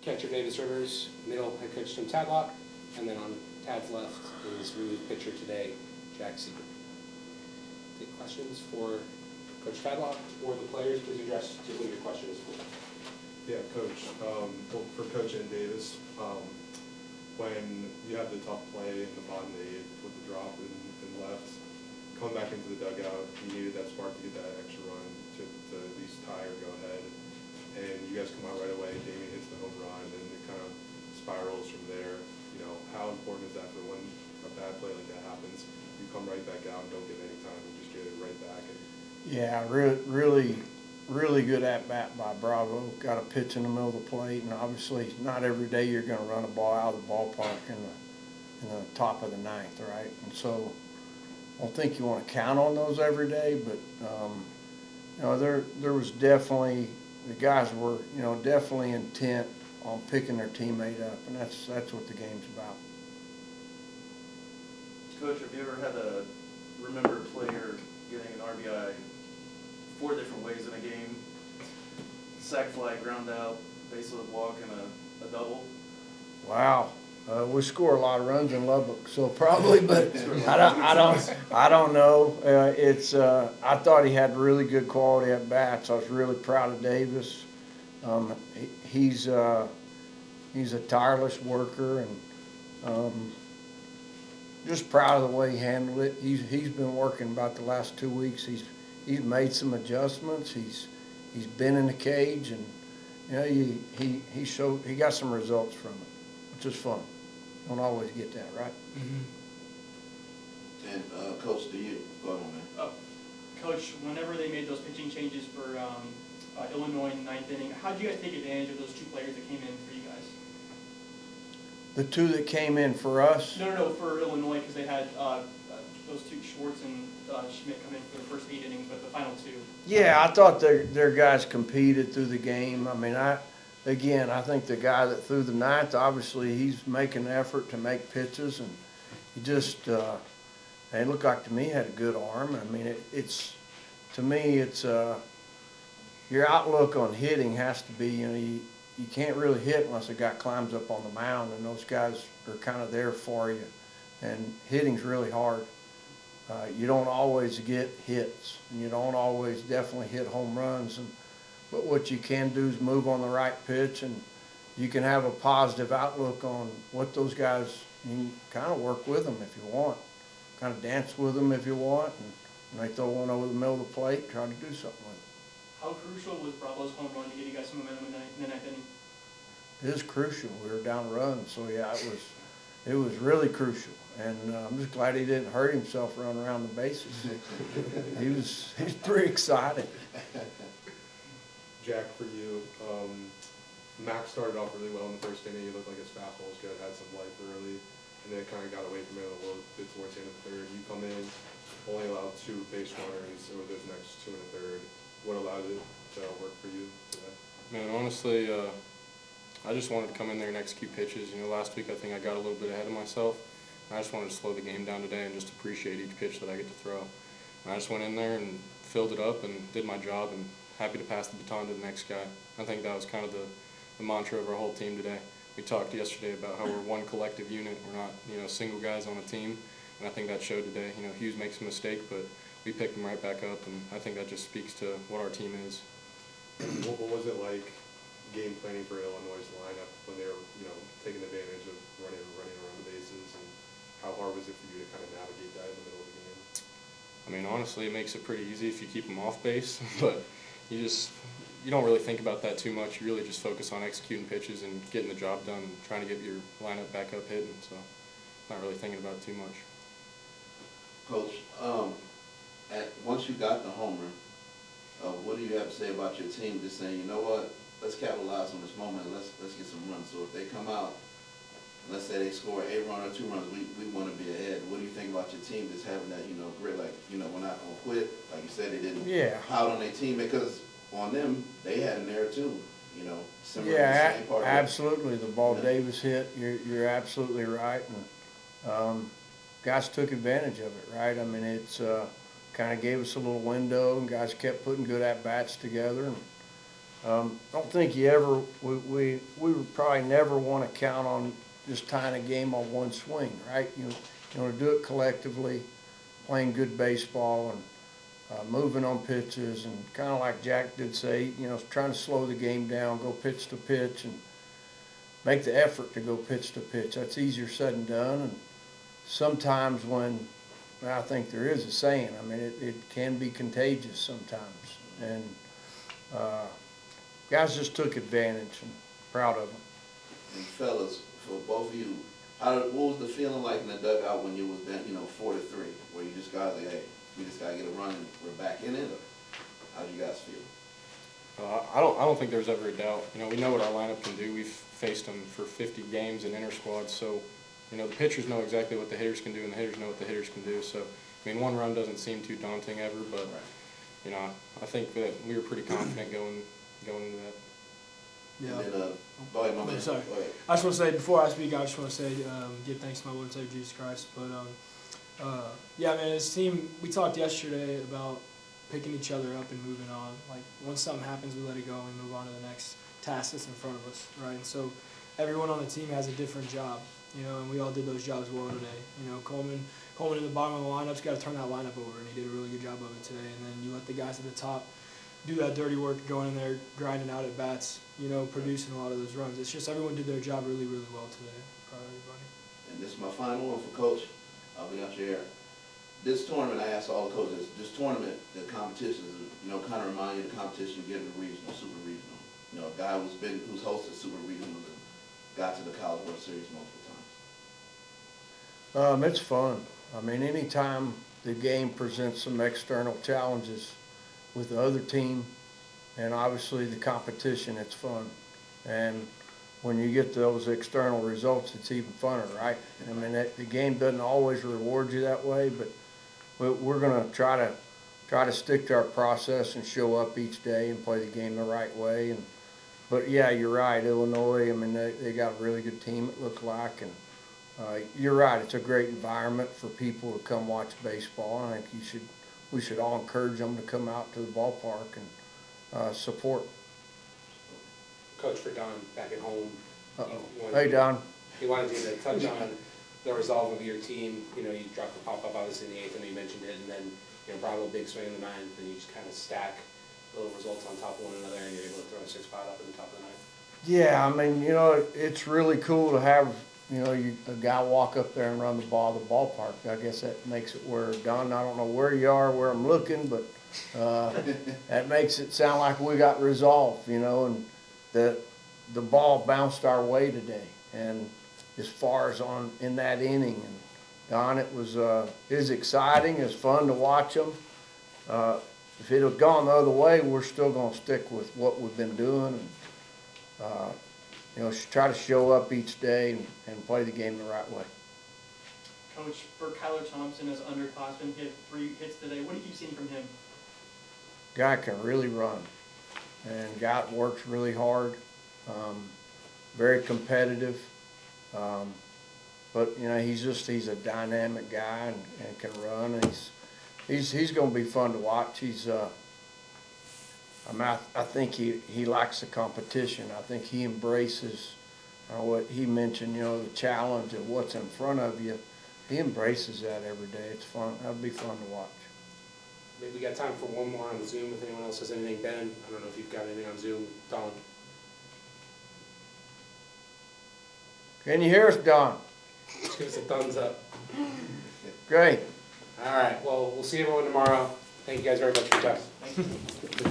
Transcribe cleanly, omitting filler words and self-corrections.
catcher Davis Rivers, middle head coach Tim Tadlock, and then on Tad's left is relief pitcher today, Jack Seeger. Take questions for Coach Tadlock or the players. Please address to who your question is for. Yeah, Coach. Well, for Coach and Davis, when you have the tough play in the bottom of the eighth with the drop and left, coming back into the dugout, you needed that spark to get that extra run to at least tie or go ahead. And you guys come out right away. Damien hits the home run, and it kind of spirals from there. You know, how important is that for when a bad play like that happens? You come right back out and don't get any time and just get it right back. Yeah, really good at bat by Bravo. Got a pitch in the middle of the plate, and obviously not every day you're going to run a ball out of the ballpark in the top of the ninth, right? And so I don't think you want to count on those every day, but you know, there was definitely, the guys were, you know, definitely intent on picking their teammate up, and that's what the game's about. Coach, have you ever had a remembered player getting an RBI 4 different ways in a game? Sac fly, ground out, base load walk, and a double? Wow. We score a lot of runs in Lubbock, so probably, but I don't know. I thought he had really good quality at bats. I was really proud of Davis. He's a tireless worker, and just proud of the way he handled it. He's been working about the last 2 weeks. He's made some adjustments. He's been in the cage, and you know he got some results from it, which is fun. Don't always get that, right? Mm-hmm. And Coach, do you go on, man? Coach, whenever they made those pitching changes for Illinois in the 9th inning, how did you guys take advantage of those 2 players that came in for you guys? The 2 that came in for us. No, for Illinois, because they had those 2, Schwartz and Schmidt, come in for the first 8 innings, but the final 2. Yeah, I thought their guys competed through the game. I mean, I think the guy that threw the 9th, obviously he's making an effort to make pitches, and he just, it looked like to me he had a good arm. I mean, to me, your outlook on hitting has to be, you know, you can't really hit unless a guy climbs up on the mound, and those guys are kind of there for you. And hitting's really hard. You don't always get hits, and you don't always definitely hit home runs. But what you can do is move on the right pitch, and you can have a positive outlook on what those guys, you can kind of work with them if you want, kind of dance with them if you want, and when they throw one over the middle of the plate, try to do something with it. How crucial was Bravo's home run to give you guys some momentum in the 9th inning? It is crucial. We were down run, so yeah, it was really crucial. And I'm just glad he didn't hurt himself running around the bases. He's pretty excited. Jack, for you, Max started off really well in the first inning. He looked like his fastball was good, had some life early, and then it kind of got away from him a little bit towards the end of the third. You come in, only allowed 2 base runners over those next 2 in the third. What allowed it to work for you today? Man, honestly, I just wanted to come in there and execute pitches. You know, last week I think I got a little bit ahead of myself. I just wanted to slow the game down today and just appreciate each pitch that I get to throw. And I just went in there and filled it up and did my job, and happy to pass the baton to the next guy. I think that was kind of the mantra of our whole team today. We talked yesterday about how we're one collective unit. We're not, you know, single guys on a team, and I think that showed today. You know, Hughes makes a mistake, but we picked him right back up, and I think that just speaks to what our team is. What was it like game planning for Illinois' lineup when they were, you know, taking advantage of running around the bases, and how hard was it for you to kind of navigate that in the middle of the game? I mean, honestly, it makes it pretty easy if you keep them off base, but you don't really think about that too much. You really just focus on executing pitches and getting the job done and trying to get your lineup back up hitting, so not really thinking about it too much. Coach, once you got the homer, what do you have to say about your team? Just saying, you know what, let's capitalize on this moment and let's get some runs. So if they come out, let's say they score 8 runs or 2 runs, we want to be ahead. What do you think about your team just having that, you know, grit, like, you know, we're not going to quit? Like you said, they didn't pout on their team, because on them, they had an error too, you know, similar to the same part. Absolutely. The ball Davis hit, you're absolutely right. And guys took advantage of it, right? I mean, it's kind of gave us a little window, and guys kept putting good at-bats together. And I don't think we would probably never want to count on just tying a game on one swing, right? You want to do it collectively, playing good baseball and moving on pitches, and kind of like Jack did say, trying to slow the game down, go pitch to pitch, and make the effort to go pitch to pitch. That's easier said than done, and sometimes I think there is a saying, I mean, it can be contagious sometimes, and guys just took advantage, and proud of them. And fellas, for both of you, what was the feeling like in the dugout when you was down, 4-3, where you just guys like, hey, we just gotta get a run and we're back in it, or how do you guys feel? I don't think there's ever a doubt. We know what our lineup can do. We've faced them for 50 games in inter squads, so the pitchers know exactly what the hitters can do, and the hitters know what the hitters can do. So, one run doesn't seem too daunting ever, but I think that we were pretty confident going into that. Yeah. And then, go ahead, my man. Sorry. Go ahead. I just want to say, before I speak, I just want to say, give thanks to my Lord and Savior Jesus Christ. But, yeah, man, as a team, we talked yesterday about picking each other up and moving on. Like, once something happens, we let it go and we move on to the next task that's in front of us, right? And so everyone on the team has a different job, and we all did those jobs well today. Coleman in the bottom of the lineup's got to turn that lineup over, and he did a really good job of it today. And then you let the guys at the top do that dirty work, going in there, grinding out at bats, producing a lot of those runs. It's just everyone did their job really, really well today. Proud of everybody. And this is my final one for Coach. I'll be out your air. This tournament, I asked all the coaches, this tournament, the competitions, kind of remind you of the competition you get in the regional, super regional. A guy who's hosted super regional and got to the College World Series multiple times. It's fun. I mean, anytime the game presents some external challenges with the other team, and obviously the competition, it's fun. And when you get those external results, it's even funner, right? I mean, the game doesn't always reward you that way, but we're going to try to stick to our process and show up each day and play the game the right way. But yeah, you're right, Illinois. I mean, they got a really good team, it looked like, and you're right. It's a great environment for people to come watch baseball. I think we should all encourage them to come out to the ballpark and support. Coach, for Don back at home. Hey, Don. He wanted you to touch on the resolve of your team. You dropped the pop-up obviously in the 8th, and you mentioned it, and then Bravo big swing in the 9th, and you just kind of stack little results on top of one another, and you're able to throw a 6-spot up at the top of the 9th. Yeah, I mean, it's really cool to have, a guy walk up there and run the ball to the ballpark. I guess that makes it where, Don, I don't know where you are, where I'm looking, but that makes it sound like we got resolve, and the ball bounced our way today. And as far as in that inning, and Don, it was exciting, it was fun to watch them. If it had gone the other way, we're still going to stick with what we've been doing, and try to show up each day and play the game the right way. Coach, for Kyler Thompson as underclassman, he had 3 hits today. What do you keep seeing from him? Guy can really run, and guy works really hard, very competitive, but he's a dynamic guy and can run, and he's going to be fun to watch. I think he likes the competition. I think he embraces what he mentioned, the challenge of what's in front of you. He embraces that every day. It's fun. That'll be fun to watch. Maybe we got time for one more on Zoom if anyone else has anything. Ben, I don't know if you've got anything on Zoom. Don. Can you hear us, Don? Just give us a thumbs up. Great. All right, well, we'll see everyone tomorrow. Thank you guys very much for your time. Thank you.